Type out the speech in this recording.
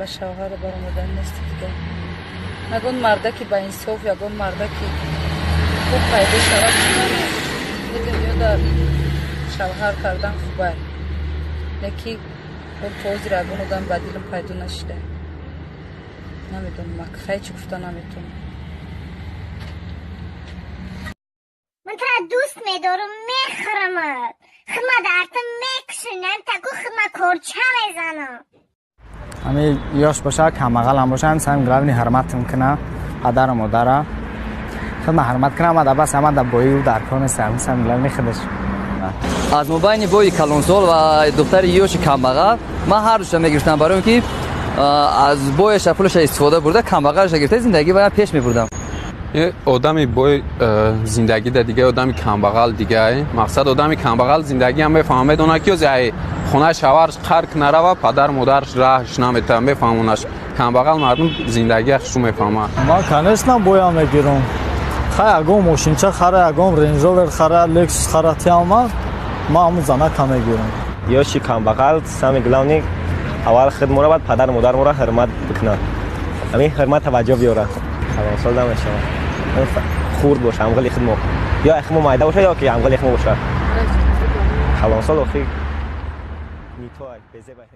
به شوهر برآمدن نیست دیگه. نگون مردکی با انصاف یا گون مردکی خوب پیدا شود یه دنیا در شوهر کردن خوبه نکی اون توزی را گون آدم بدیلم پیدا نشده. نمیدونم خیلی چی گفته نمیتونم. من تو را دوست میدارم میخرمت خما دردم میکشونم تکو خما کرچه میزنم. امی یاش باشه کماقل هم باشه سعی گرابنی حرمت میکنه پدر و مادر خود من حرمت کنم و بس هم در بایی و در کار سعی گرابنی خودش. از مبین بوی کلانسال و دختر یوش کماقل من هر دوشم میگرفتم برای که از بویش پولش استفاده برده کماقلش گرفته زندگی باید پیش میبردم. یه آدمی بوی زندگی ده دیگه آدمی کمبغل دیگه مقصد آدمی کمبغل زندگی هم میفهمه اونا کیو زای خونه شوهرش قرق نره پدر مادرش راهش نمیتونه میفهمونش کمبغل مردم زندگیش رو میفهمه. ما کنستم بویا میگیرم خیلی اگم ماشینچه خره اگم رنج روور خره لکس خره تیاما ما همون زنه کم میگیرم. یاشی کمبغل سمی گلونی اول خدمت بعد پدر مادر مرا حرمت بکنه همین حرمت توجه بیاره. سال دم شما خورد باشه همگل خدمت یا اخمو مایده باشه یا که همگل اخمو باشه خلاص سال اخی میتوای بزه باید